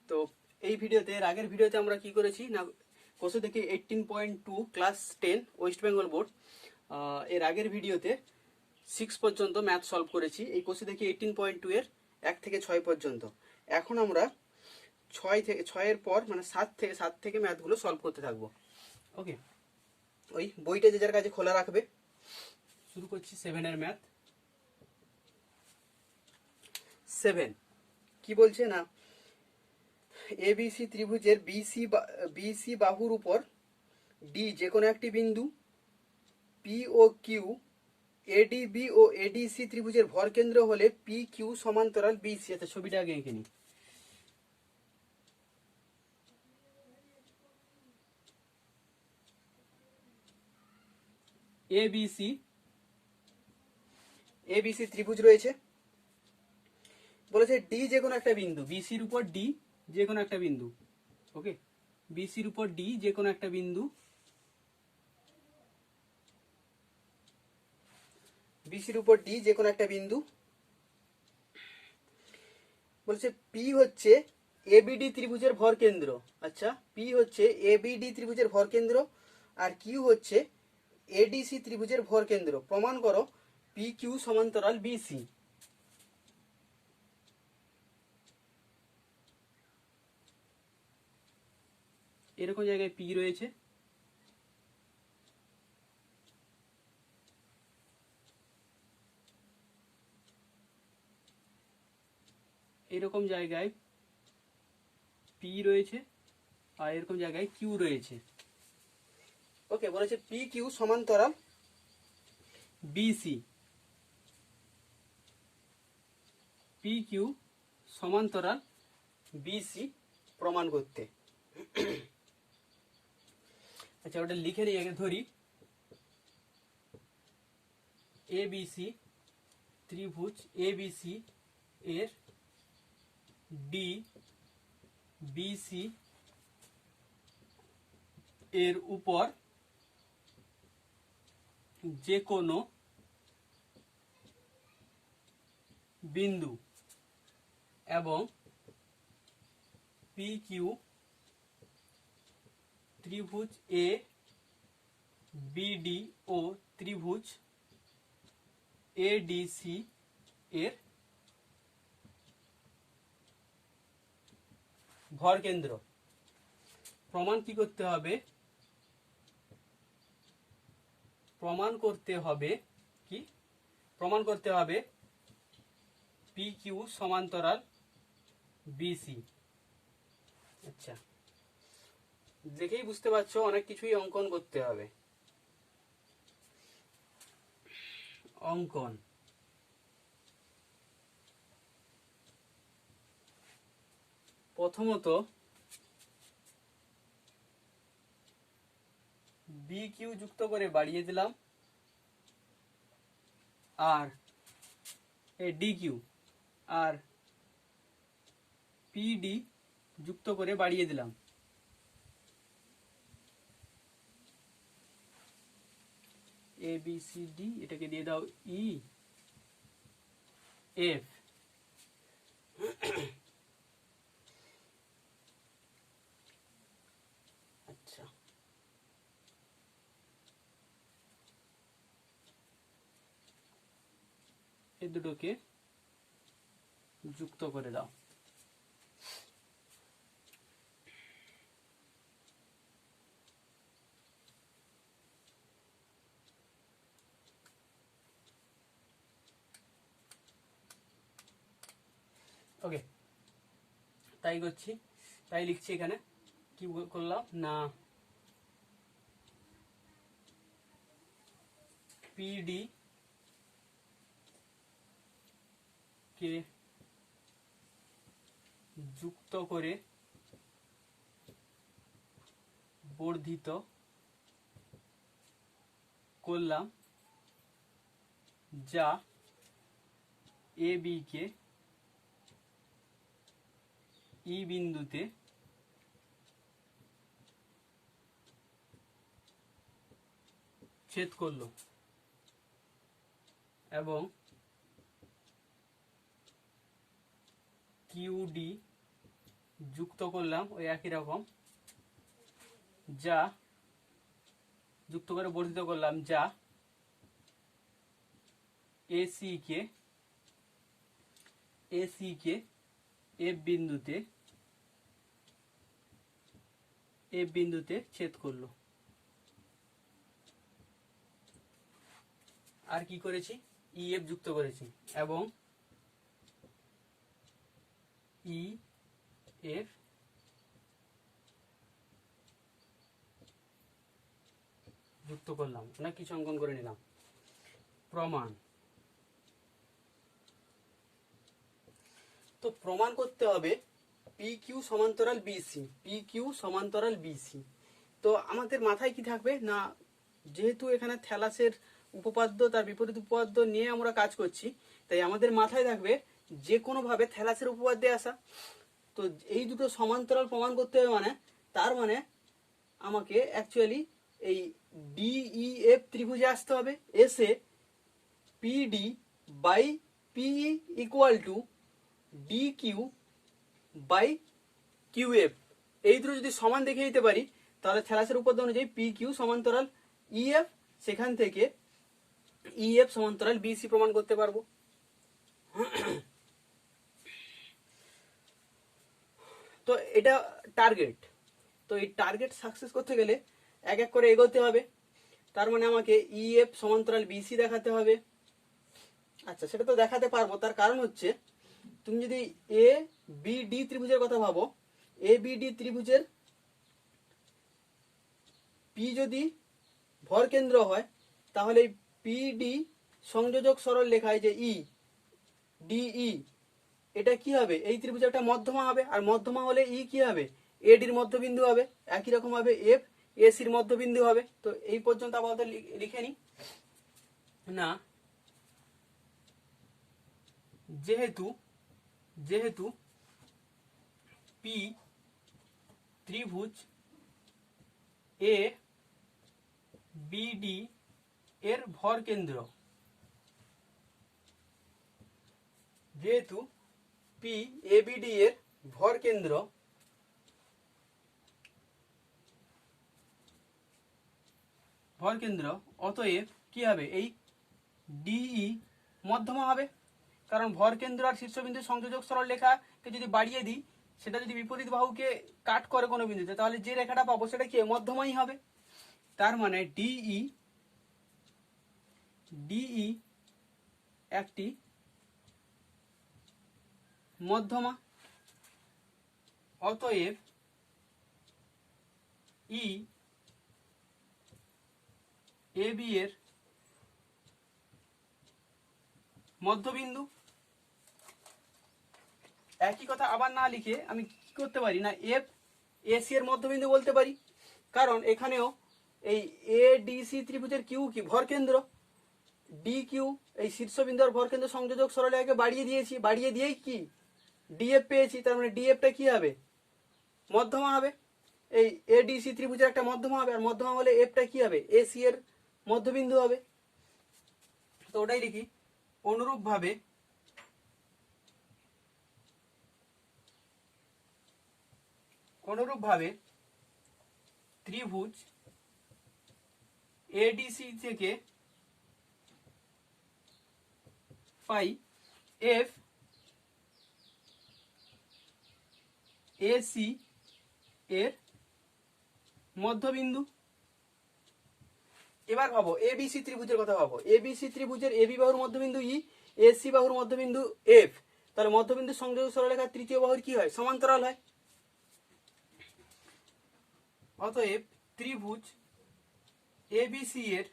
তো এই ভিডিওতে, এর আগের ভিডিওতে আমরা কি করেছি না, কোষে থেকে 18.2 ক্লাস 10 ওয়েস্ট বেঙ্গল বোর্ড, এর আগের ভিডিওতে 6 পর্যন্ত ম্যাথ সলভ করেছি। এই কোষে থেকে 18.2 এর 1 থেকে 6 পর্যন্ত। এখন আমরা 6 পর মানে 7 থেকে ম্যাথগুলো সলভ করতে থাকবো। ওকে, ওই বইটা যে যার কাছে খোলা রাখবে। শুরু করছি 7 এর ম্যাথ। 7 কি বলছে না, এবিসি ত্রিভুজের বিসি বাহুর উপর ডি যে কোনো একটি বিন্দু, পি ও কিউ এডিবি ও এডিসি ত্রিভুজের ভর কেন্দ্র হলে পি কিউ সমান্তরাল বিসি। আচ্ছা, ছবিটা আগে এঁকে নিই। এবিসি ত্রিভুজ রয়েছে, বলেছে ডি যে কোনো একটা বিন্দু, বিসির উপর ডি যে কোনো একটা বিন্দু। ওকে, বিসির উপর ডি যে কোনো একটা বিন্দু, বিসির উপর ডি যে কোনো একটা বিন্দু। বলছে পি হচ্ছে এবিডি ত্রিভুজের ভর কেন্দ্র। আচ্ছা, পি হচ্ছে এবিডি ত্রিভুজের ভর কেন্দ্র, আর কিউ হচ্ছে এডিসি ত্রিভুজের ভর কেন্দ্র। প্রমাণ করো পি কিউ সমান্তরাল বিসি। এরকম জায়গায় পি রয়েছে, এরকম জায়গায় পি রয়েছে, আর এরকম জায়গায় কিউ রয়েছে। ওকে, বলেছে পি কিউ সমান্তরাল বিসি। পি কিউ সমান্তরাল বিসি প্রমাণ করতে। আচ্ছা, ওটা লিখে নিই, আগে ধরি। এবিসি ত্রিভুজ এবিসি এর ডি বিসি এর উপর যে কোনো বিন্দু এবং পি কিউ ত্রিভুজ এ বিডি ও ত্রিভুজ এডিসি এর ভর কেন্দ্র। প্রমাণ কি করতে হবে? প্রমাণ করতে হবে কি? প্রমাণ করতে হবে পি কিউ সমান্তরাল বিসি। আচ্ছা, দেখেই বুঝতে পারছো অনেক কিছুই অঙ্কন করতে হবে। অঙ্কন, প্রথমত বি কিউ যুক্ত করে বাড়িয়ে দিলাম, আর ডি কিউ আর পিডি যুক্ত করে বাড়িয়ে দিলাম। এ বি সি ডি, এটাকে দিয়ে দাও ই এফ। আচ্ছা, এই দুটোকে যুক্ত করে দাও। ওকে, তাই করছি, তাই লিখছি এখানে। কি করলাম না, পিডি কে যুক্ত করে বর্ধিত করলাম, যা এ বি কে ই বিন্দুতে ছেদ করলো এবং কিউডি যুক্ত করলাম ওই একই রকম, যা যুক্ত করে বর্ধিত করলাম, যা এসি কে এফ বিন্দুতে ছেদ করলো। আর কি করেছি, ইএফ যুক্ত করেছি এবং ইএফ যুক্ত করলাম, না কিছু অঙ্কন করে নিলাম। প্রমাণ, তো প্রমাণ করতে হবে পি কিউ সমান্তরাল বিসি। তো আমাদের মাথায় কি থাকবে না, যেহেতু এখানে থ্যালাসের উপপাদ্য তার বিপরীত উপপাদ্য নিয়ে আমরা কাজ করছি, তাই আমাদের মাথায় থাকবে যে কোনোভাবে থ্যালাসের উপপাদ্যে আসা। তো এই দুটো সমান্তরাল প্রমাণ করতে হবে, মানে তার মানে আমাকে অ্যাকচুয়ালি এই ডিইএফ ত্রিভুজে আসতে হবে, এসে PD by PE equal to D Q by QF, এই দুটো যদি সমান দেখে দিতে পারি, তাহলে থ্যালাসের উপপাদ্য অনুযায়ী পি কিউ সমান্তরাল ইএফ, সেখান থেকে ইএফ সমান্তরাল বিসি প্রমাণ করতে পারবো। তো এটা টার্গেট। তো এই টার্গেট সাকসেস করতে গেলে এক এক করে এগোতে হবে। তার মানে আমাকে ইএফ সমান্তরাল বিসি দেখাতে হবে। আচ্ছা, সেটা তো দেখাতে পারবো, তার কারণ হচ্ছে তুমি যদি এ বি ডি ত্রিভুজের কথা ভাবো, এ বি ডি ত্রিভুজের পি যদি ভর কেন্দ্র হয়, তাহলে পিডি সংযোজক সরল লেখায় যে ই ডিই, এটা কি হবে, এই ত্রিভুজের একটা মধ্যমা হবে, আর মধ্যমা হলে ই কি হবে, এডির মধ্যবিন্দু হবে। একই রকম ভাবে এফ এসির মধ্যবিন্দু হবে। তো এই পর্যন্ত আপাতত লিখে নি না, যেহেতু পি ত্রিভুজ এ বিডি এর ভর কেন্দ্র, যেহেতু পি এ বিডি এর ভর কেন্দ্র, অতএব কি হবে, এই ডিই মধ্যমা হবে। কারণ ভর কেন্দ্র আর শীর্ষবিন্দু সংযোজক সরল রেখাকে যদি বাড়িয়ে দিই, সেটা যদি বিপরীত বাহুকে কাট করে কোনো বিন্দুতে, তাহলে যে রেখাটা পাবো সেটা কি মধ্যমাই হবে। তার মানে ডিই একটি মধ্যমা, অতএব ই এ বি এর মধ্যবিন্দু। একই কথা আবার না লিখে আমি কি করতে পারি না, এফ এসি এর মধ্যবিন্দু বলতে পারি, কারণ এখানেও এই এ ডিসি ত্রিভুজের কিউ কি ভর কেন্দ্র, ডি কিউ এই শীর্ষবিন্দু আর ভর কেন্দ্র সংযোজক সরলরেখাকে বাড়িয়ে দিয়েছি, বাড়িয়ে দিয়েই কি ডিএফ পেয়েছি। তার মানে ডিএফটা কি হবে, মধ্যমা হবে। এই এডিসি ত্রিভুজের একটা মধ্যমা হবে, আর মধ্যমা হলে এফটা কি হবে, এসি এর মধ্যবিন্দু হবে। তো ওটাই লিখি, অনুরূপভাবে ত্রিভুজ এডিসি থেকে পাই এফ এসি এর মধ্যবিন্দু। এবার ভাবো এবিসি ত্রিভুজের কথা ভাবো, এবিসি ত্রিভুজের এবি বাহুর মধ্যবিন্দু ই, এসি বাহুর মধ্যবিন্দু এফ, তাহলে মধ্যবিন্দু সংযোগ সরলরেখার তৃতীয় বাহুর কি হয়, সমান্তরাল হয়। অতএব ত্রিভুজ এবিসি এর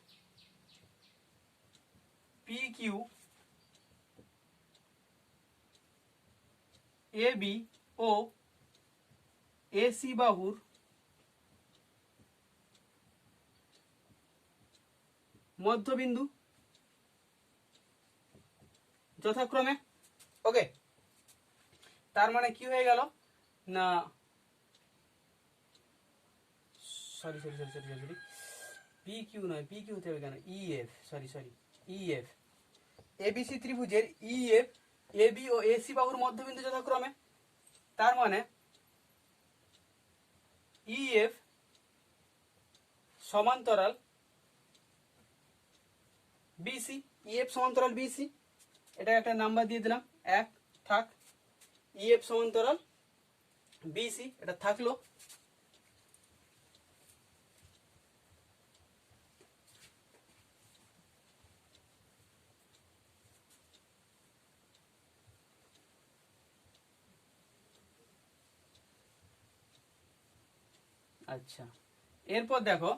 পি কিউ এবি ও এসি বাহুর মধ্যবিন্দু যথাক্রমে। ওকে, তার মানে কি হয়ে গেল না, সরি পি কিউ নয়, পি কিউ হতে হবে কেন, ইএফ, সরি ইএফ, এবিসি ত্রিভুজের ইএফ এবি ও এসি বাহুর মধ্যবিন্দু যথাক্রমে। তার মানে EF সমান্তরাল BC, EF সমান্তরাল BC, এটা একটা নাম্বার দিয়ে দিলাম, 1 থাক। EF সমান্তরাল BC এটা থাকলো। আচ্ছা, এরপর দেখো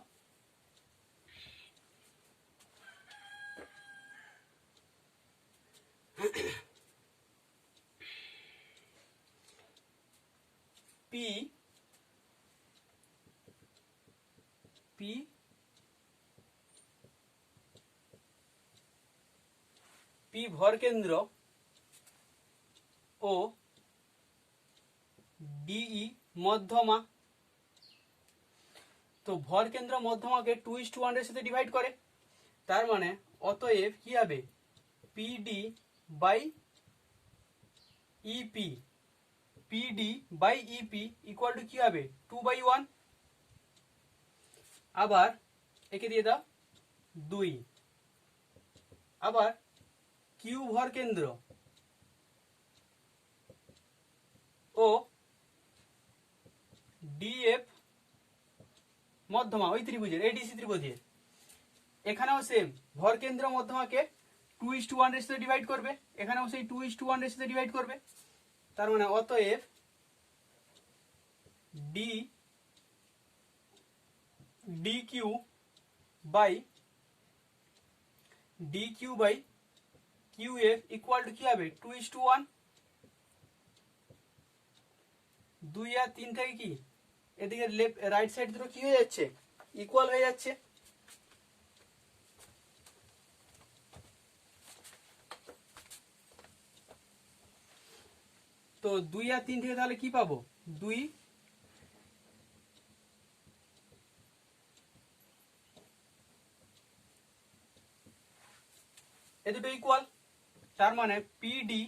পি পি পি ভর কেন্দ্র ও ডিই মধ্যমা। তো ভর কেন্দ্র মধ্যমাকে 2:1 এর সাথে ডিভাইড করে, তার মানে অতএব কি হবে, PD by EP, PD by EP equal to কি হবে, 2/1। আবার একে দিয়ে দাও 2। আবার কিউ ভর কেন্দ্র ও ডিএফ মধ্যমা, ওই ত্রিভুজের এডিসি ত্রিভুজের, এখানেও সেম ভর কেন্দ্র মধ্যমাকে 2:1 এর সাথে ডিভাইড করবে, এখানেও সেই 2:1 এর সাথে ডিভাইড করবে। তার মানে অতএব D Q by Q F equal to কি হবে, 2:1। 2 আর 3 থেকে কি এদিকে লেফট রাইট সাইড দুটো কি হয়ে যাচ্ছে, ইকুয়াল হয়ে যাচ্ছে। তো 2 আর 3 থেকে তাহলে কি পাবো, 2 এ দুটো ইকুয়াল। তার মানে PD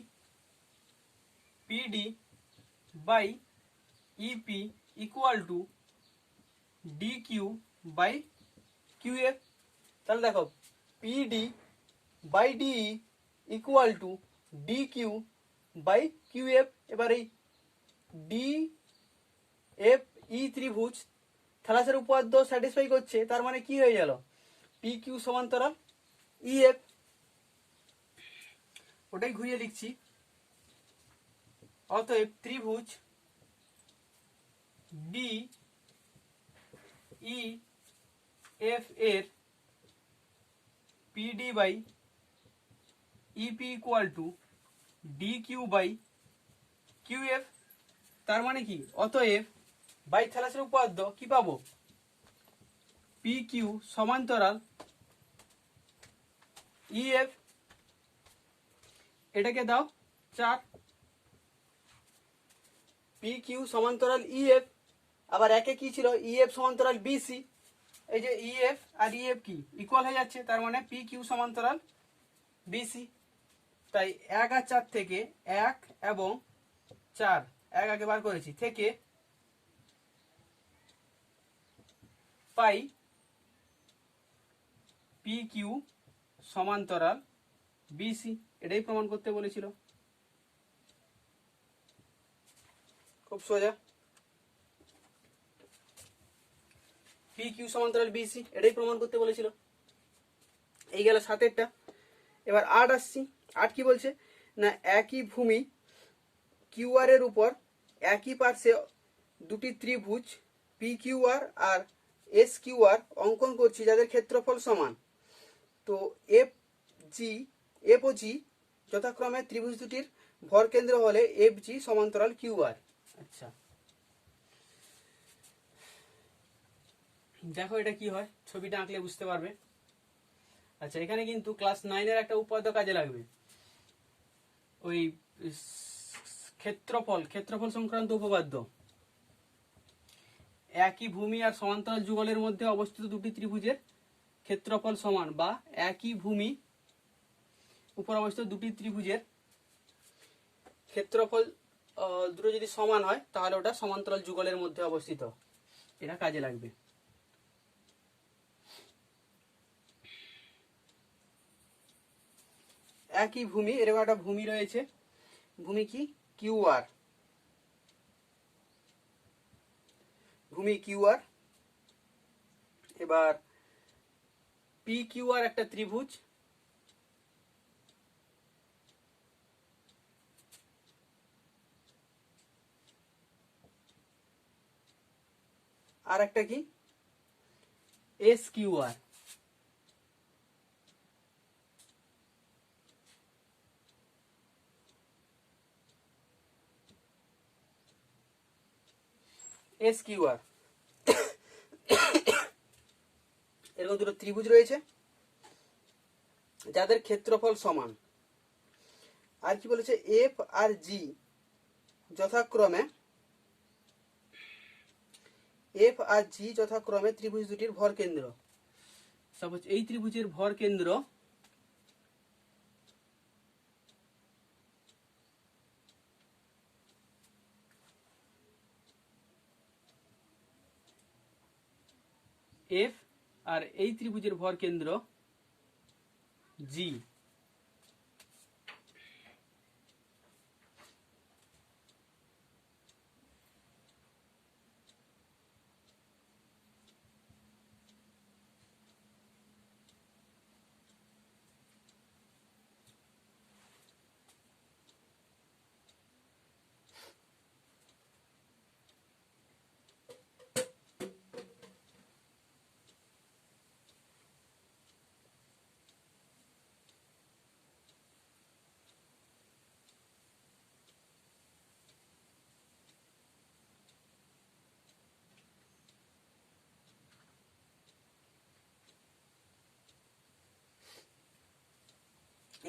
by EP equal to D Q by Q F. তাহলে দেখো PD by DE equal to D Q by Q F. এবার এই ডি এফ ই ত্রিভুজ থ্যালাসের উপপাদ্য স্যাটিসফাই করছে, তার মানে কি হয়ে গেল, পি কিউ সমান্তরাল ই এফ। ওটাই ঘুরিয়ে লিখছি, অতএব ত্রিভুজ ডি ই এফ এর PD by EP equal to D Q by Q F. তার মানে কি, অতএব বাই থ্যালাসের উপপাদ্য কি পাবো, পি কিউ সমান্তরাল ই এফ। এটাকে দাও 4, পি কিউ সমান্তরাল ই এফ। আবার একে কি ছিল, ই এফ সমান্তরাল বিসি। এই যে E F R E F কি ইকুয়াল হয়ে যাচ্ছে, তার মানে পি কিউ সমান্তরাল বিসি। তাই 1 আর 4 থেকে 1 এবং 4, 1 আগে বার করেছি, থেকে পাই পি কিউ সমান্তরাল বিসি। এটাই প্রমাণ করতে বলেছিল, খুব সোজা। পি কিউ সমান্তরাল বিসি এটাই প্রমাণ করতে বলেছিল। এই গেল 7এরটা। এবার 8 আসছি। 8 কি বলছে না, একই ভূমি কিউআর এর উপর একই পার্শ্বে দুটি ত্রিভুজ পি কিউআর আর এস কিউআর অঙ্কন করছি, যাদের ক্ষেত্রফল সমান। তো এফ ও জি যথাক্রমে ত্রিভুজ দুটির ভর কেন্দ্র হলে এফ জি সমান্তরাল কিউআর। আচ্ছা দেখো এটা কি হয়, ছবিটা আঁকলে বুঝতে পারবে। আচ্ছা এখানে কিন্তু ক্লাস 9-এর একটা উপপাদ্য কাজে লাগবে, ওই ক্ষেত্রফল সংক্রান্ত উপপাদ্য। একই ভূমি আর সমান্তরাল যুগলের মধ্যে অবস্থিত দুটি ত্রিভুজের ক্ষেত্রফল সমান, বা একই ভূমি উপর অবস্থিত দুটি ত্রিভুজের ক্ষেত্রফল দুটো যদি সমান হয় তাহলে ওটা সমান্তরাল যুগলের মধ্যে অবস্থিত। এটা কাজে লাগবে। একই ভূমি, এরকম একটা ভূমি রয়েছে, ভূমি কি কিউআর, ভূমি কিউআর। এবার পি কিউআর একটা ত্রিভুজ, আর একটা কি এস কিউআর। এস কিউআর এরকম দুটো ত্রিভুজ রয়েছে যাদের ক্ষেত্রফল সমান। আর কি বলেছে, এফ আর জি যথাক্রমে, এফ আর জি যথাক্রমে ত্রিভুজ দুটির ভর কেন্দ্র। সাপোজ এই ত্রিভুজের ভর কেন্দ্র এফ আর এই ত্রিভুজের ভর কেন্দ্র জি।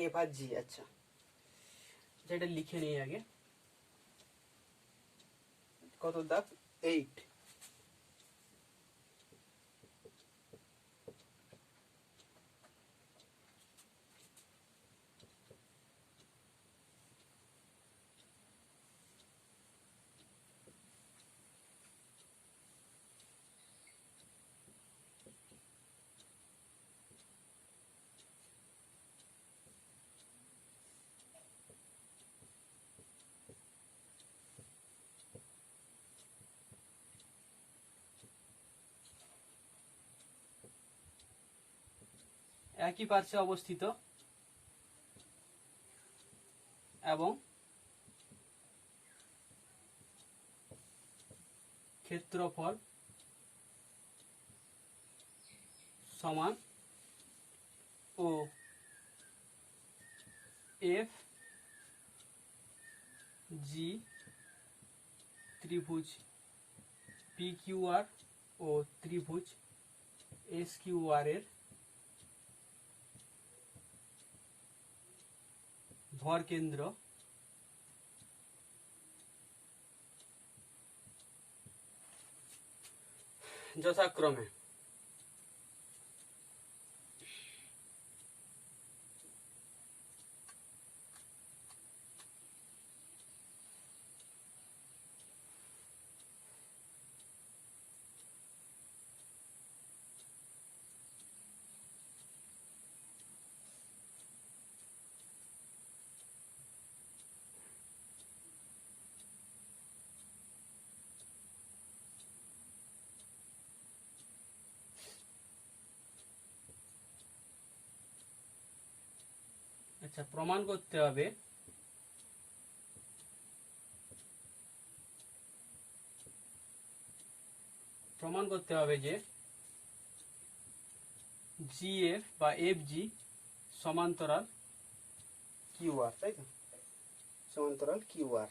এফ আর জি, আচ্ছা যেটা লিখে নিই আগে। কত দাগ, 8। একই পার্শ্বে অবস্থিত এবং ক্ষেত্রফল সমান ও এফ জি ত্রিভুজ পি কিউআর ও ত্রিভুজ এস কিউআর এর ভর কেন্দ্র যথাক্রমে আচ্ছা প্রমাণ করতে হবে যে জিএফ বা এফ জি সমান্তরাল কিউআর, তাই তো, সমান্তরাল কিউআর।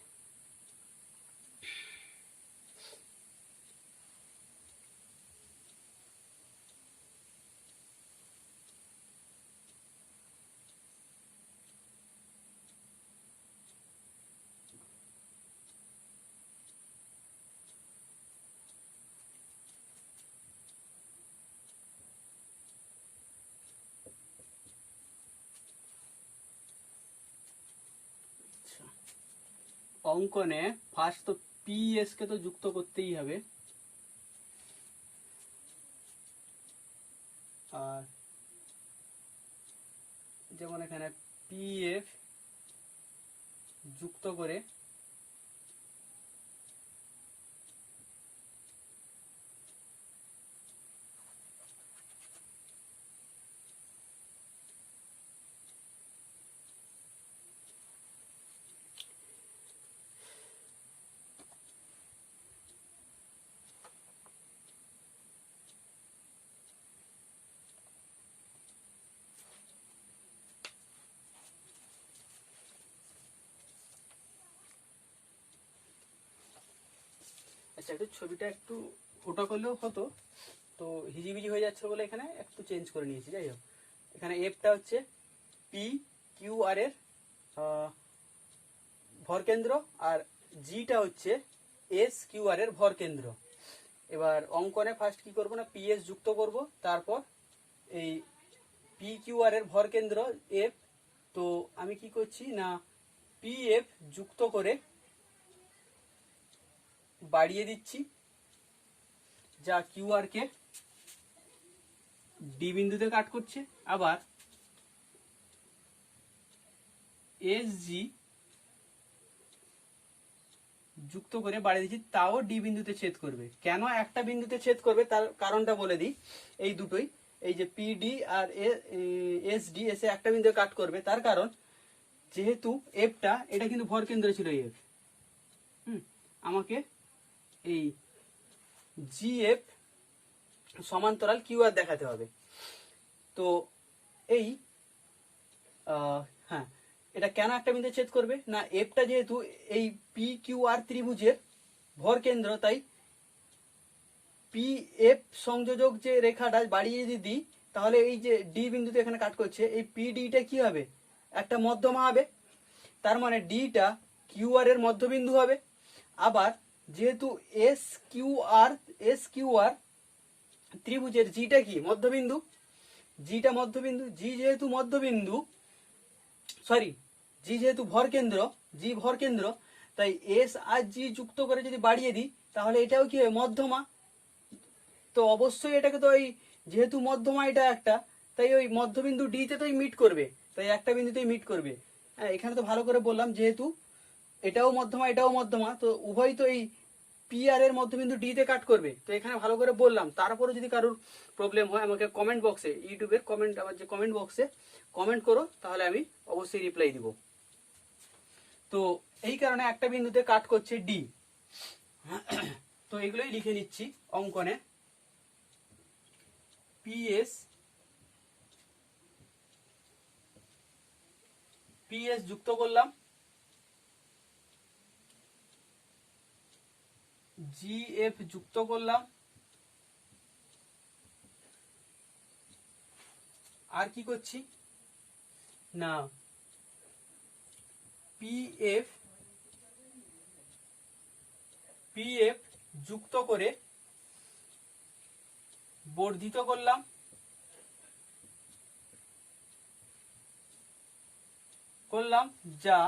অঙ্কনে ফার্স্ট তো পিএস কে তো যুক্ত করতেই হবে, আর যেমন এখানে পিএফ যুক্ত করে আচ্ছা একটু ছবিটা একটু ফোটো করলেও হতো, তো হিজিবিজি হয়ে যাচ্ছে বলে এখানে একটু চেঞ্জ করে নিয়েছি। যাই হোক, এখানে এফটা হচ্ছে পি কিউ আর এর ভর কেন্দ্র, আর জিটা হচ্ছে এস কিউ আর এর ভর কেন্দ্র। এবার অঙ্কনে ফার্স্ট কি করব না, পিএস যুক্ত করব, তারপর এই পি কিউ আর এর ভর কেন্দ্র এফ। তো আমি কি করছি না, পিএফ যুক্ত করে বাড়িয়ে দিচ্ছি, যা কিউআর কে ডি বিন্দুতে কাট করছে। আবার এস জি যুক্ত করে বাড়িয়ে দিচ্ছি, তাও ডি বিন্দুতে ছেদ করবে। কেন একটা বিন্দুতে ছেদ করবে তার কারণটা বলে দিই। এই দুটোই, এই যে পিডি আর এস ডি এসে একটা বিন্দুতে কাট করবে, তার কারণ যেহেতু এফটা এটা কিন্তু ভর কেন্দ্র ছিল এফ, আমাকে এই জিএফ সমান্তরাল কিউআর দেখাতে হবে। তো এই হ্যাঁ, এটা কেন একটা বিন্দুতে ছেদ করবে না, এফটা যেহেতু এই পি কিউ আর ত্রিভুজের ভর কেন্দ্র, তাই পি এফ সংযোজক যে রেখাটা বাড়িয়ে যদি দিই, তাহলে এই যে ডি বিন্দুতে এখানে কাট করছে, এই পি ডিটা কি হবে, একটা মধ্যমা হবে। তার মানে ডিটা কিউ আর এর মধ্যবিন্দু হবে। আবার যেহেতু এস কিউ আর ত্রিভুজের জিটা কি মধ্যবিন্দু, জিটা মধ্যবিন্দু, জি যেহেতু মধ্যবিন্দু, সরি জি যেহেতু ভর কেন্দ্র, জি ভর কেন্দ্র, তাই এস আর জি যুক্ত করে যদি বাড়িয়ে দিই, তাহলে এটাও কি হবে মধ্যমা। তো অবশ্যই এটাকে তো ওই যেহেতু মধ্যমা এটা একটা, তাই ওই মধ্যবিন্দু ডি তে তো মিট করবে, তাই একটা বিন্দুতেই মিট করবে। হ্যাঁ, এখানে তো ভালো করে বললাম যেহেতু এটাও মধ্যমা এটাও মধ্যমা, তো উভয় তো এই পি আর এর মধ্যবিন্দু ডি তে কাট করবে। তো এখানে ভালো করে বললাম। তারপরে যদি কারোর প্রবলেম হয় আমাকে কমেন্ট বক্সে, ইউটিউবের কমেন্ট, আমার যে কমেন্ট বক্সে কমেন্ট করো, তাহলে আমি অবশ্যই রিপ্লাই দিব। তো এই কারণে একটা বিন্দুতে কাট করছে ডি। তো এগুলোই লিখে নিচ্ছি অঙ্কনে। পিএস পিএস যুক্ত করলাম, জিএফ যুক্ত করলাম, আর কি করছি না, পিএফ যুক্ত করে বর্ধিত করলাম, যা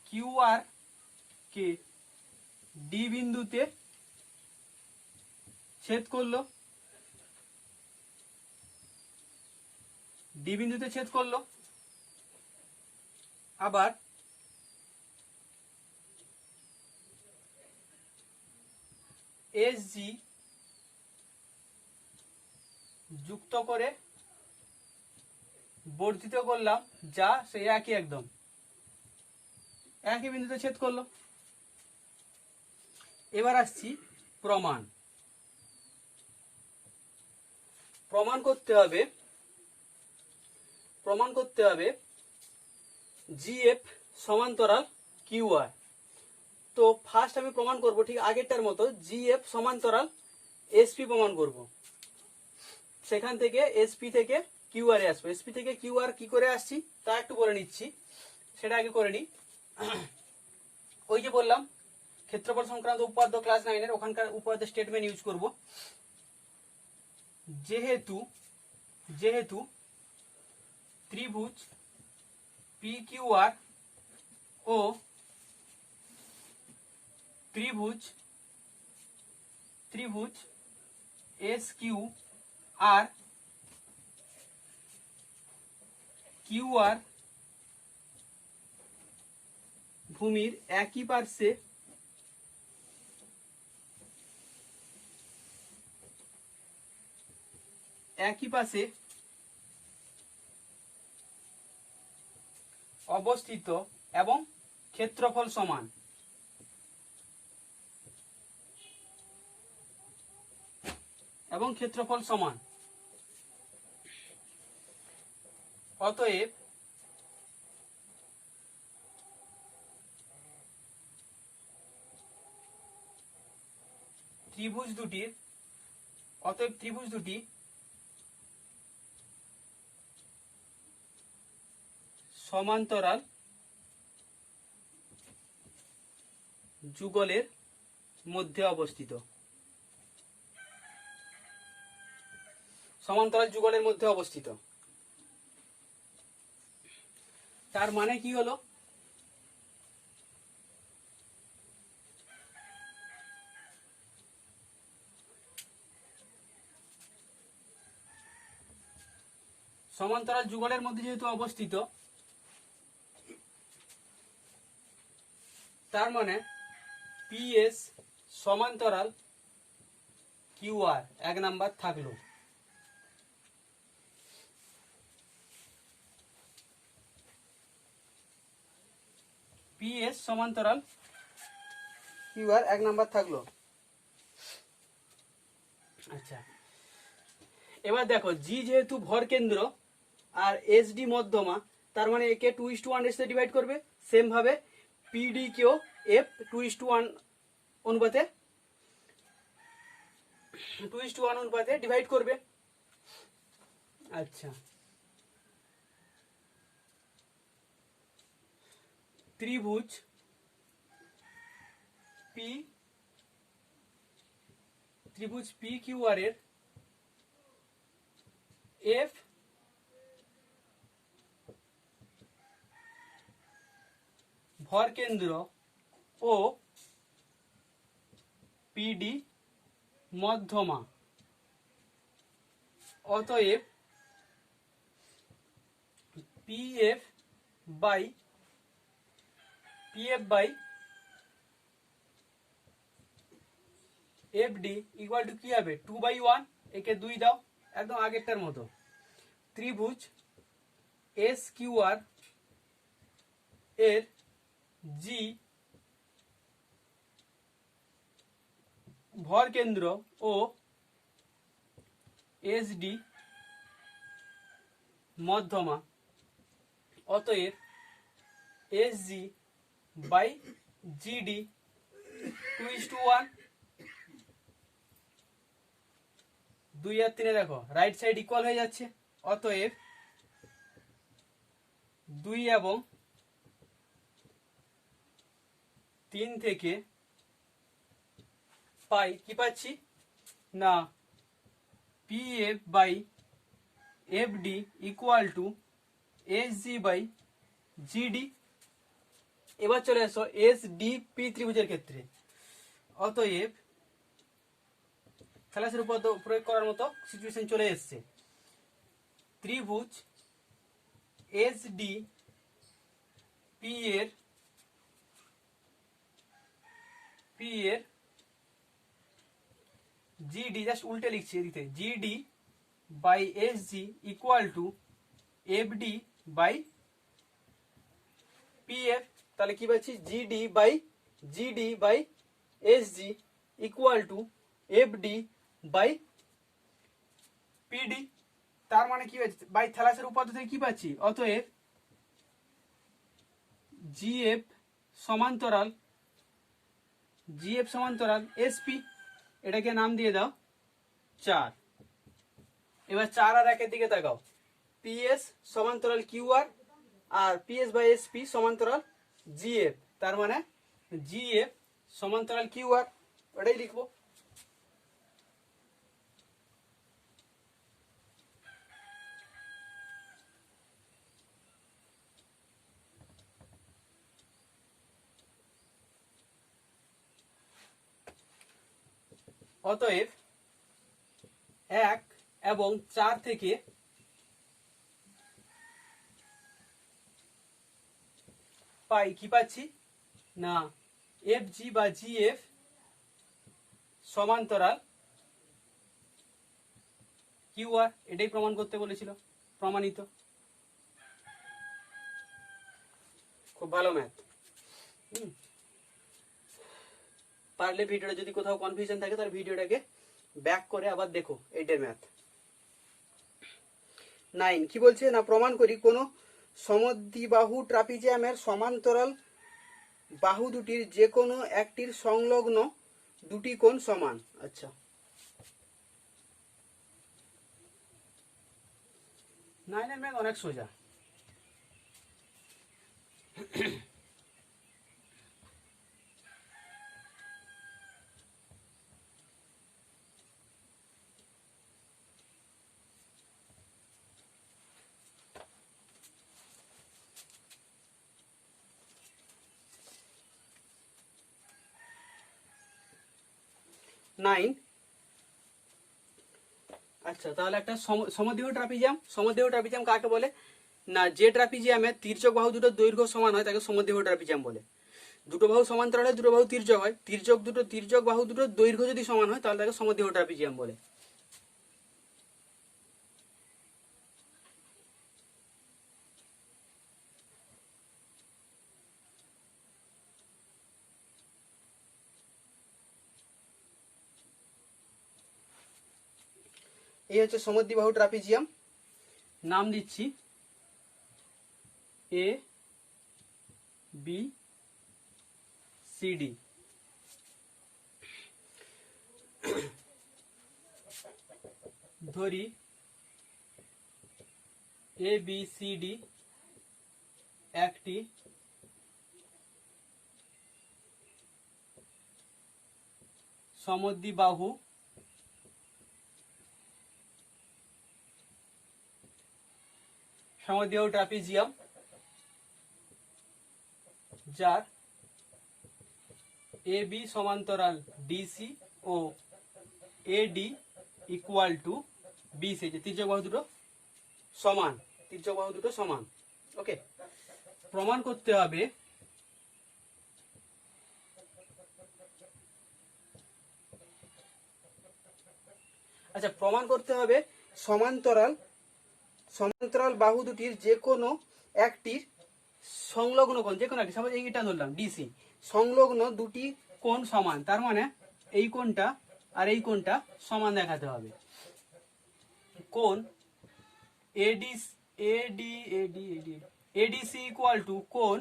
কিউআর কে ডি বিন্দুতে ছেদ করলো, ডি বিন্দুতে ছেদ করলো। আবার এস জি যুক্ত করে বর্ধিত করলাম, যা সেই একই, একদম একই বিন্দুতে ছেদ করলো। এবার আসছি প্রমাণ। প্রমাণ করতে হবে জিএফ সমান্তরাল কিউআর। তো ফার্স্ট আমি প্রমাণ করব ঠিক আগেরটার মতো, জিএফ সমান্তরাল এসপি প্রমাণ করব। সেখান থেকে এসপি থেকে কিউআর এ আসবো। এসপি থেকে কিউআর কি করে আসছি তা একটু বলে নিচ্ছি, সেটা আগে করে নিই। ওই যে বললাম ক্ষেত্রফল সংক্রান্ত উপপাদ্য ক্লাস 9 এর, ওখানকার উপপাদ্য স্টেটমেন্ট ইউজ করব। যেহেতু ত্রিভুজ পি কিউ আর ও ত্রিভুজ ত্রিভুজ S Q R Q R ভূমির একই পার্শ্বে অবস্থিত এবং ক্ষেত্রফল সমান। অতএব ত্রিভুজ দুটি সমান্তরাল যুগলের মধ্যে অবস্থিত। তার মানে কি হলো? সমান্তরাল যুগলের মধ্যে যেহেতু অবস্থিত, তার মানে পিএস সমান্তরাল কিউআর 1 নাম্বার থাকলো। পিএস সমান্তরাল কিউআর 1 নাম্বার থাকলো। আচ্ছা, এবার দেখো জি যেহেতু ভর কেন্দ্র আর এস ডি মধ্যমা, তার মানে একে 2:1 এর সাথে ডিভাইড করবে। সেম ভাবে পিডি কেও এফ 2:1 অনুপাতে ডিভাইড করবে। আচ্ছা, ত্রিভুজ পি কিউ আর এর এফ ভর কেন্দ্র ও পিডি মধ্যমা। অতএব PF by FD equal to কি হবে? 2/1। একে 2 দাও, একদম আগেরটার মতো। ত্রিভুজ এস কিউ আর এর জি ভর কেন্দ্র ও এসডি মধ্যমা। অতএব এসজি বাই জিডি 2:1। 2 আর 3 দেখো রাইট সাইড ইকুয়াল হয়ে যাচ্ছে। অতএব 2 এবং 3 থেকে পাই কি পাচ্ছি না, PF by FD equal to SG by GD. এবার চলে আসো এসডিপি ত্রিভুজের ক্ষেত্রে। অতএব থ্যালাসের উপর প্রয়োগ করার মতো সিচুয়েশন চলে এসছে। ত্রিভুজ এসডি পি এর জিডি, জাস্ট উল্টে লিখছি এদিকে, GD by SG equal to FD by PF. তাহলে কি পাচ্ছি? GD by SG equal to FD by PD. তার মানে কি হচ্ছে? বাই থ্যালাসের উপাত্ত থেকে কি পাচ্ছি? অতএব জিএফ সমান্তরাল এসপি। এটাকে নাম দিয়ে দাও 4। এবার 4 আর 1 এর দিকে তাকাও। পিএস সমান্তরাল কিউআর আর পিএস বাই এসপি সমান্তরাল জিএফ। তার মানে জিএফ সমান্তরাল কিউআর, ওটাই লিখবো। অতএব 1 এবং 4 থেকে পাই কি পাচ্ছি না এফ জি বা জি এফ সমান্তরাল কিউ আর। এটাই প্রমাণ করতে বলেছিল, প্রমাণিত। খুব ভালো ম্যাথ। পারলে ভিডিওটা যদি কোথাও কনফিউশন থাকে তাহলে ভিডিওটাকে ব্যাক করে আবার দেখো এইটার ম্যাথ। 9 কি বলছে না প্রমাণ করি কোন সমদ্বিবাহু ট্রাপিজিয়ামের সমান্তরাল বাহু দুটির যে কোনো একটির সংলগ্ন দুটি কোণ সমান। আচ্ছা 9 এর ম্যাথ অনেক সোজা। আচ্ছা তাহলে একটা সমদ্বিবাহু ট্রাপিজিয়াম কাকে বলে না যে ট্রাপিজিয়ামের তির্যক বাহু দুটো দৈর্ঘ্য সমান হয় তাকে সমদ্বিবাহু ট্রাপিজিয়াম বলে। দুটো বাহু সমান্তরাল হয়, দুটো বাহু তির্যক হয়, তির্যক বাহু দুটো দৈর্ঘ্য যদি সমান হয় তাহলে তাকে সমদ্বিবাহু ট্রাপিজিয়াম বলে। এই হচ্ছে সমদ্বিবাহু ট্রাপিজিয়াম। নাম দিচ্ছি এ বি সি ডি। ধরি এ বি সি ডি একটি সমদ্বিবাহু ট্রাপিজিয়াম যার এ বি সমান্তরাল ডিসি ও এডি ইকুয়াল টু বিসি। তির্যক বাহু দুটো সমান। ওকে, প্রমাণ করতে হবে সমান্তরাল বাহু দুটির যে কোনো একটির সংলগ্ন কোণ, যে কোনো একটি, সাপোজ এইটা ধরলাম ডিসি, সংলগ্ন দুটি কোণ সমান। তার মানে এই কোণটা আর এই কোণটা সমান দেখাতে হবে। কোণ এডিসি ইকুয়াল টু কোণ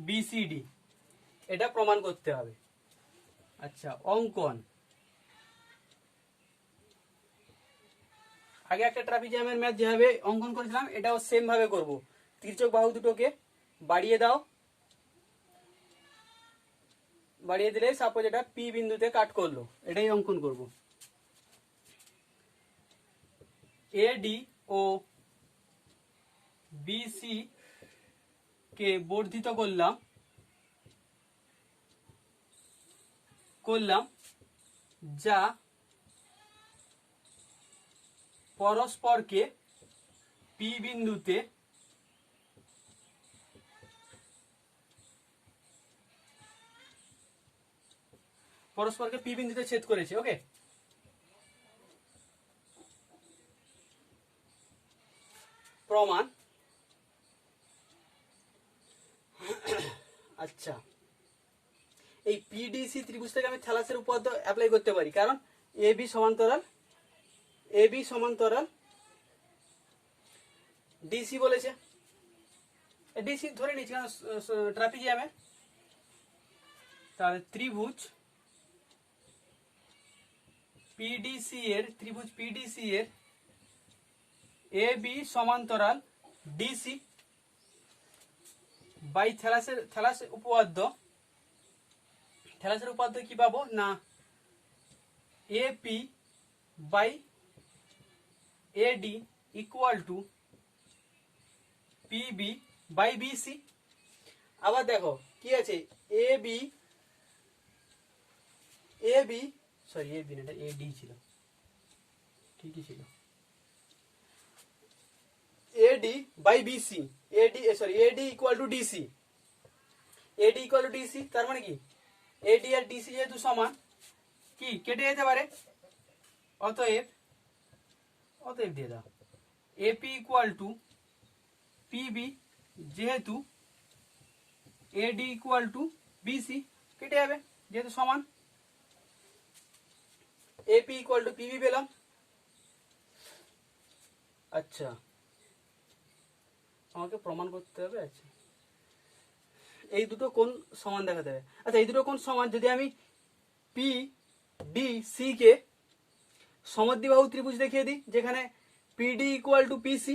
বিসিডি, এটা প্রমাণ করতে হবে। আচ্ছা অঙ্কন, আগে একটা ট্রাপিজিয়ামের ম্যাথ যেভাবে অঙ্কন করেছিলাম এটাও সেম ভাবে করব। তির্যক বাহু দুটোকে বাড়িয়ে দাও, বাড়িয়ে দিলে সাপোজ এটা পি বিন্দুতে কাট করলো, এটাই অঙ্কন করব। এডি ও বিসি কে বর্ধিত করলাম যা পরস্পরকে পি বিন্দুতে ছেদ করেছে। ওকে, প্রমাণ। আচ্ছা এই পিডিসি ত্রিভুজ থেকে আমি থ্যালাসের উপপাদ্য অ্যাপ্লাই করতে পারি, কারণ এবি সমান্তরাল ডিসি বলেছে। ডিসি ধরে নিচ্ছি কারণ ট্রাপিজিয়ামে, তাহলে ত্রিভুজ পিডিসি এর এ বি সমান্তরাল ডিসি বাই থ্যালাসের উপপাদ্য কি পাবো না AP by AD equal to PB by BC. আবার দেখো কি আছে, A B A B, sorry A B না, এটা এ ডি ছিল, ঠিকই ছিল, AD by BC, AD sorry AD equal to DC, AD equal to DC, তার মানে কি এডি আর ডিসি যেহেতু সমান, কি কেটে যেতে পারে, অতএব অতএব দিয়ে দাও এপি ইকুয়াল টু পিবি, যেহেতু এডি ইকুয়াল টু বিসি, কেটে যাবে যেহেতু সমান, এপি ইকুয়াল টু পিবি পেলাম। আচ্ছা আমাকে প্রমাণ করতে হবে, আচ্ছা এই দুটো কোণ সমান দেখাতে হবে। আচ্ছা এই দুটো কোণ সমান, যদি আমি পি ডি সি কে সমদ্বিবাহু ত্রিভুজ দেখিয়ে দিই, যেখানে পিডি ইকুয়াল টু পিসি,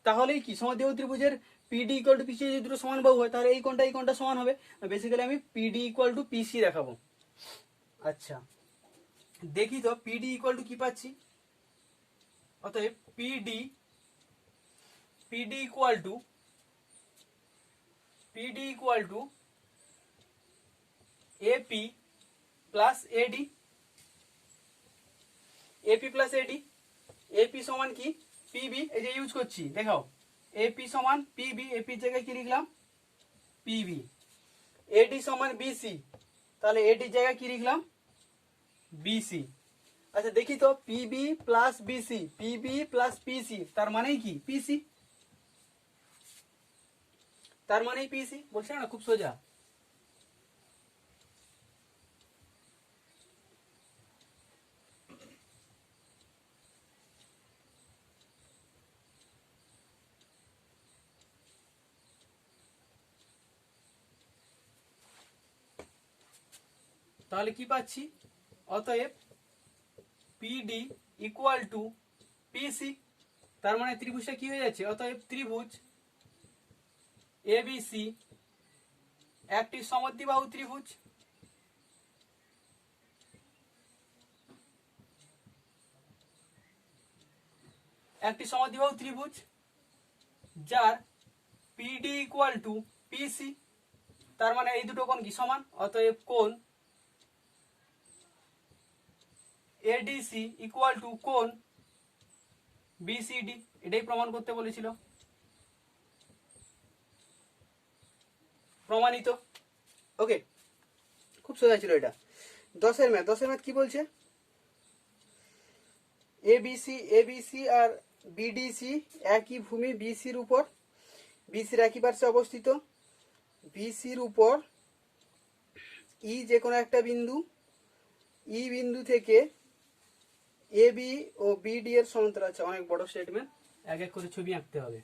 তাহলেই কি সমদ্বিবাহু ত্রিভুজের পিডি ইকুয়াল টু পিসি যদি দুটো সমান বাহু হয়, তাহলে এই কোণটা সমান হবে। বেসিক্যালি আমি পিডি ইকুয়াল টু পিসি দেখাবো। আচ্ছা দেখি তো পিডি ইকুয়াল টু কি পাচ্ছি, অতএব PD equal to AP plus AD, AP plus AD, AP সমান কি পিবি, এই যে ইউজ করছি দেখাও, এপি সমান পিবি, এপির জায়গায় কি লিখলাম পিবি, এডি সমান বিসি, তাহলে এডির জায়গায় কি লিখলাম বিসি। আচ্ছা দেখি তো PB plus BC, PB plus PC, তার মানেই কি পিসি, তার মানেই পিসি, বলছে না খুব সোজা। তাহলে কি পাচ্ছি, অতএব পিডি ইকুয়াল টু পিসি, তার মানে ত্রিভুজটা কি হয়ে যাচ্ছে, অতএব ত্রিভুজ এবিসি একটি সমদ্বিবাহু ত্রিভুজ, একটি সমদ্বিবাহু ত্রিভুজ যার পিডি ইকুয়াল টু পিসি, তার মানে এই দুটো কোণ কি সমান, অতএব কোণ এডিসি ইকুয়াল টু কোণ বিসিডি, এটাই প্রমাণ করতে বলেছিল, প্রমাণিত। ওকে খুব সোজা ছিল এটা। 10-এর ম্যাথ কি বলছে, এবিসি আর বিডিসি একই ভূমি বিসির উপর, বিসির একই পার্শ্বে অবস্থিত, বিসির উপর ই যে কোনো একটা বিন্দু, ই বিন্দু থেকে এ বি ও বিডি এর সমান্তরাল, আছে অনেক বড় স্টেটমেন্ট, এক এক করে ছবি আঁকতে হবে।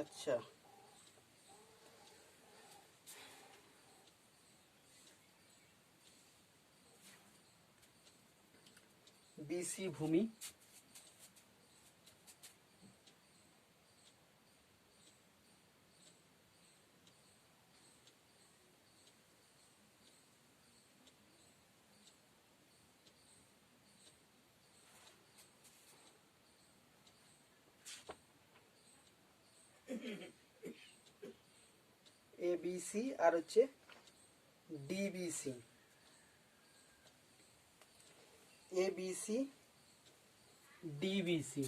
আচ্ছা বিসি ভূমি, এবিসি আর হচ্ছে DBC, ABC DBC,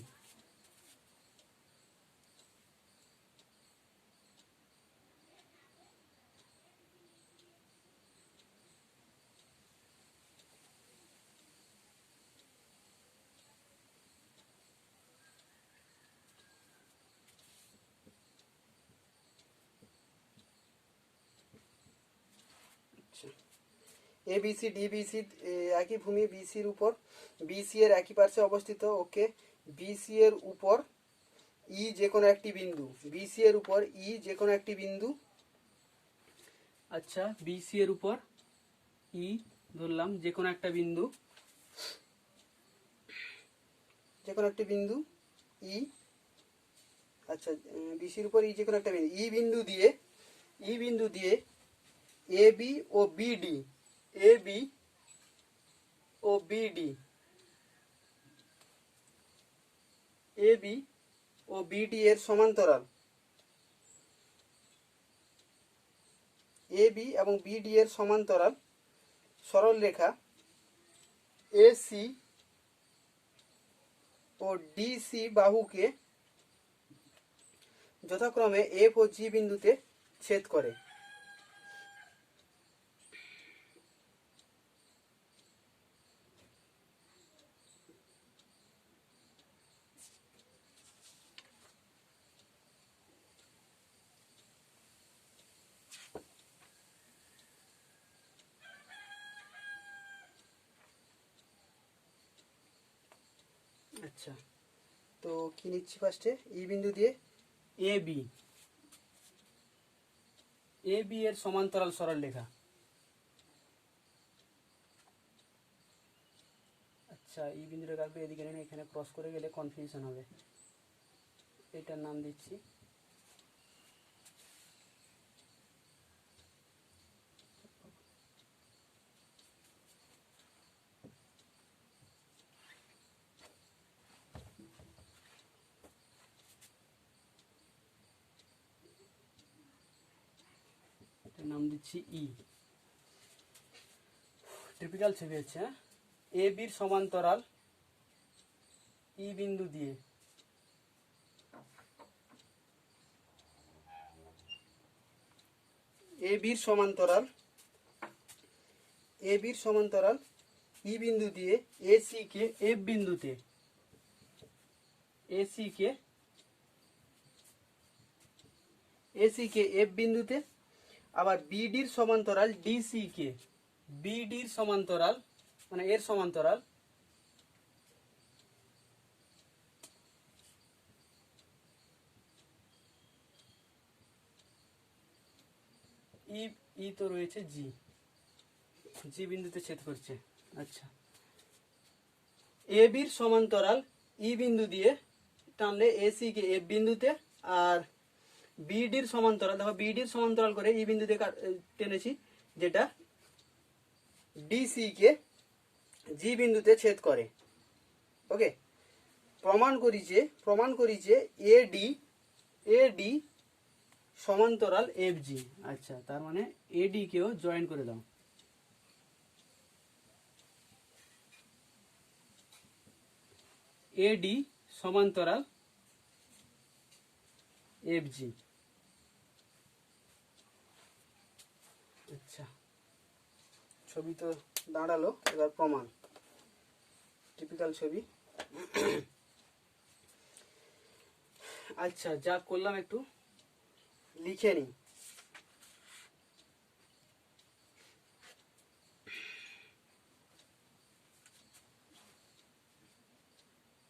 ABC DBC একই ভূমি বিসির উপর, বিসি এর একই পার্শ্বে অবস্থিত, ওকে, বিসি এর উপর ই যে কোনো একটি বিন্দু, বিসি এর উপর ই যে কোনো একটি বিন্দু, আচ্ছা বিসি এর উপর ই ধরলাম, যে কোনো একটা বিন্দু, যে কোনো একটা বিন্দু ই। আচ্ছা বিসির উপর ই যে কোনো একটা বিন্দু, ই বিন্দু দিয়ে A B O BD, A B O BD, A B O BD এর সমান্তরাল, এ বি এবং বিডি এর সমান্তরাল সরল রেখা এসি ও ডিসি বাহুকে যথাক্রমে এফ ও জি বিন্দুতে ছেদ করে। আচ্ছা তো কি নিচ্ছি ফার্স্টে, ই বিন্দু দিয়ে এ বি, এ বি এর সমান্তরাল সরল রেখা। আচ্ছা ই বিন্দুটা কাটবে এদিকে, নেই এখানে ক্রস করে গেলে কনফিউশন হবে, এটার নাম দিচ্ছি ই। টিপিক্যাল ছবি হচ্ছে এ বির সমান্তরাল ই বিন্দু দিয়ে এ বির সমান্তরাল ই বিন্দু দিয়ে এসি কে এফ বিন্দুতে, এসি কে এফ বিন্দুতে, আবার বিডির সমান্তরাল ডিসি কে, বিডির সমান্তরাল মানে এর সমান্তরাল ই, ই তো রয়েছে জি, জি বিন্দুতে ছেদ করছে। আচ্ছা এ বির সমান্তরাল ই বিন্দু দিয়ে টানলে এসি কে এফ বিন্দুতে, আর বিডির সমান্তরাল, দেখো বিডির সমান্তরাল করে ই বিন্দুতে টেনেছি, যেটা ডিসি কে জি বিন্দুতে ছেদ করে। ওকে, প্রমাণ করি যে এডি সমান্তরাল এফ জি। আচ্ছা তার মানে এডি কেও জয়েন করে দাও, এডি সমান্তরাল এফ জি। আচ্ছা ছবি তো দাঁড়ালো, এবার প্রমাণ, টিপিক্যাল ছবি। আচ্ছা যা করলাম একটু লিখে নিই।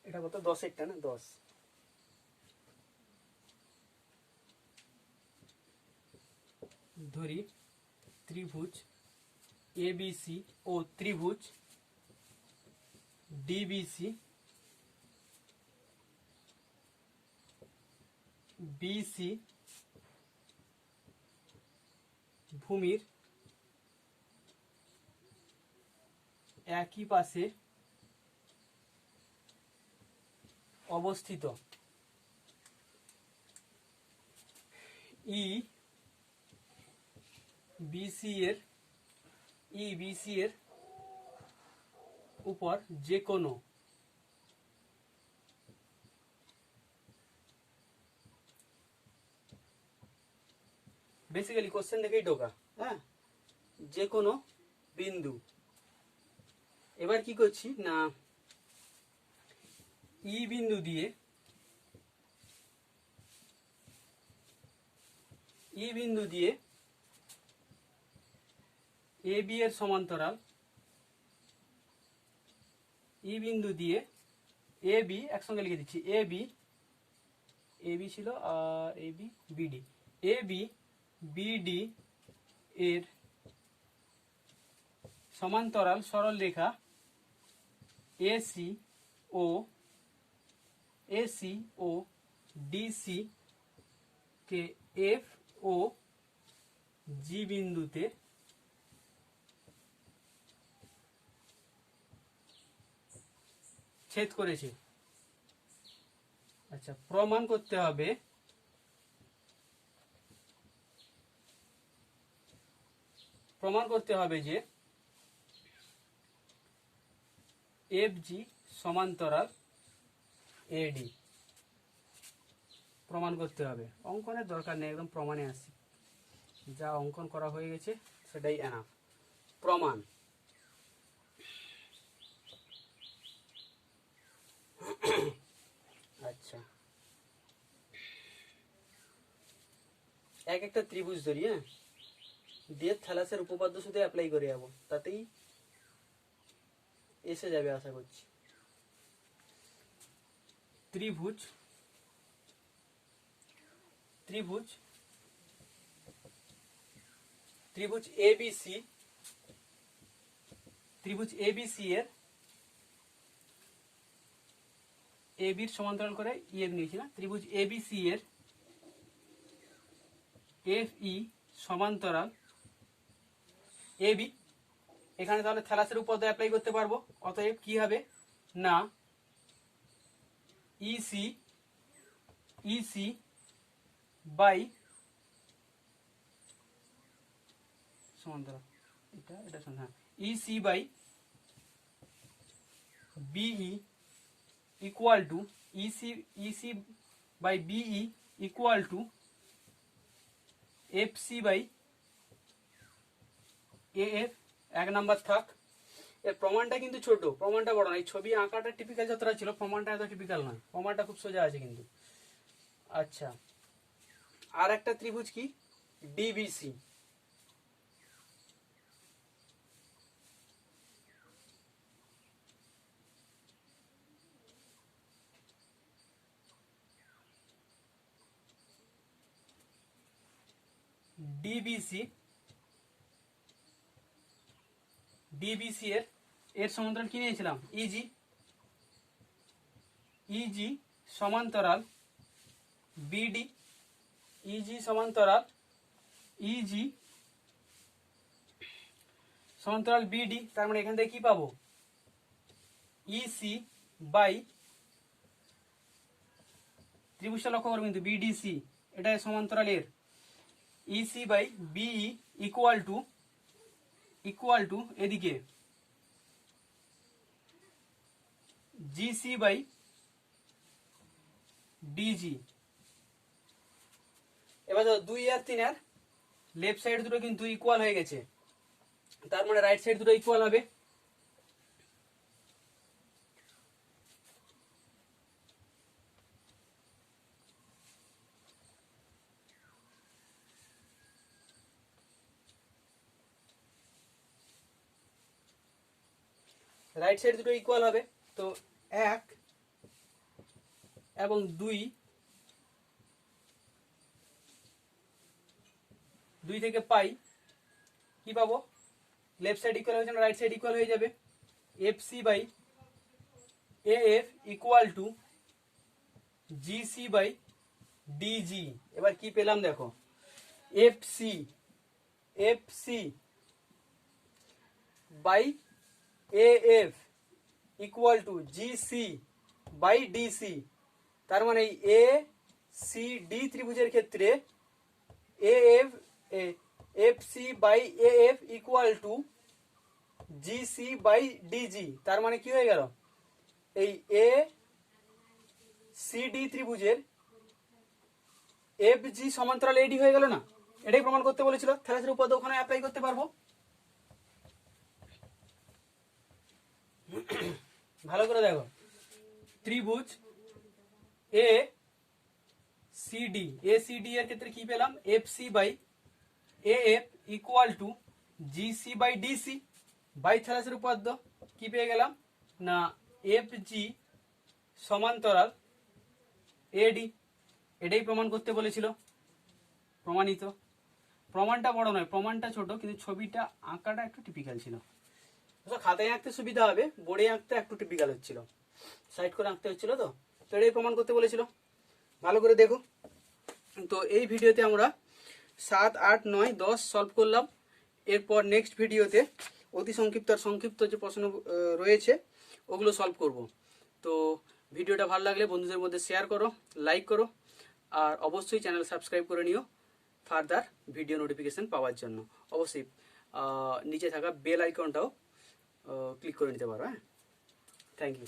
এটা কত, 10 একটা না, 10। ধরি ত্রিভুজ এবিসি ও ত্রিভুজ ডিবিসি বিসি ভূমির একই পাশে অবস্থিত। ই বিসি এর উপর যে কোনো বেসিক্যালি কোশ্চেন দেখেই ঢোকা, হ্যাঁ, যে কোনো বিন্দু। এবার কি করছি না, ই বিন্দু দিয়ে এ বি এর সমান্তরাল, ই বিন্দু দিয়ে এ বি একসঙ্গে লিখে দিচ্ছি, এ বি ছিল আর A B BD, A B BD এর সমান্তরাল সরল রেখা এসি ও ডিসি কে এফ ও জি বিন্দুতে ছেদ করেছে। আচ্ছা, প্রমাণ করতে হবে যে এফ জি সমান্তরাল এডি। প্রমাণ করতে হবে, অঙ্কনের দরকার নেই, একদম প্রমাণে আসি। যা অঙ্কন করা হয়ে গেছে সেটাই এনাফ। প্রমাণ। আচ্ছা, একটা ত্রিভুজ ধরি, হ্যাঁ, দিয়ে থ্যালাসের উপপাদ্য শুধু অ্যাপ্লাই করে যাবো, তাতেই এসে যাবে আশা করছি। ত্রিভুজ এবিসি এর এবির সমান্তরাল করে ইএফ নিয়েছি না। ত্রিভুজ এবিসি এর এফ ই সমান্তরাল এবি। এখানে তাহলে থ্যালাসের উপপাদ্য অ্যাপ্লাই করতে পারবো। অতএব কি হবে না, ইসি বাই সমান্তরাল, এটা সমান্তরাল, EC by BE equal to EC by BE equal to FC by AF. এক নাম্বার থাক। এর প্রমাণটা কিন্তু ছোট, প্রমাণটা বড় না। এই ছবি আঁকাটা টিপিক্যাল যতটা ছিল, প্রমাণটা এত টিপিক্যাল নয়। প্রমাণটা খুব সোজা আছে কিন্তু। আচ্ছা, আর একটা ত্রিভুজ কি, ডিবিসি। ডিবিসি এর সমান্তরাল কি নিয়েছিলাম, ইজি সমান্তরাল বিডি। ইজি সমান্তরাল বিডি। তার মানে এখান থেকে কি পাবো, ইসি বাই, ত্রিভুজটা লক্ষ্য করবো কিন্তু, বিডিসি, এটা সমান্তরাল এর, EC by BE equal to এদিকে জিসি বাই ডিজি। এবার 2 আর 3 এর লেফট সাইড দুটো কিন্তু ইকুয়াল হয়ে গেছে, তার মানে রাইট সাইড দুটো ইকুয়াল হবে। রাইট সাইড দুটো ইকুয়াল হবে। তো 1 এবং 2 থেকে পাই কি পাবো, লেফট সাইড ইকুয়াল হয়েছে না, রাইট সাইড ইকুয়াল হয়ে যাবে। FC by AF equal to GC by DG. এবার কি পেলাম দেখো, FC by AF equal to GC by DC. তার মানে এ সি ডি ত্রিভুজের ক্ষেত্রে FC by AF equal to GC by DG. তার মানে কি হয়ে গেল, এই এ সি ডি ত্রিভুজের এফ জি সমান্তরাল এডি হয়ে গেল না। এটাই প্রমাণ করতে বলেছিল। থ্যালাসের উপপাদ্য ওখানে অ্যাপ্লাই করতে পারবো। ভালো করে দেখো, ত্রিভুজ এ সিডি এর ক্ষেত্রে কি পেলাম, FC by AF equal to GC by DC. By থ্যালাসের উপপাদ্য কি পেয়ে গেলাম না, এফ জি সমান্তরাল এডি। এটাই প্রমাণ করতে বলেছিল, প্রমাণিত। প্রমাণটা বড় নয়, প্রমাণটা ছোট, কিন্তু ছবিটা আঁকাটা একটু টিপিক্যাল ছিল। খাতায় আঁকতে সুবিধা হবে, বোর্ডে আঁকতে একটু টিপিক্যাল হচ্ছিল, সাইড করে আঁকতে হচ্ছিল। তো এটাই প্রমাণ করতে বলেছিল, ভালো করে দেখো। তো এই ভিডিওতে আমরা 7, 8, 9, 10 সলভ করলাম। এরপর নেক্সট ভিডিওতে অতি সংক্ষিপ্ত আর সংক্ষিপ্ত যে প্রশ্ন রয়েছে ওগুলো সলভ করব। তো ভিডিওটা ভালো লাগলে বন্ধুদের মধ্যে শেয়ার করো, লাইক করো, আর অবশ্যই চ্যানেল সাবস্ক্রাইব করে নিও ফার্দার ভিডিও নোটিফিকেশন পাওয়ার জন্য। অবশ্যই নিচে থাকা বেল আইকনটাও ক্লিক করে নিতে পারো। হ্যাঁ, থ্যাংক ইউ।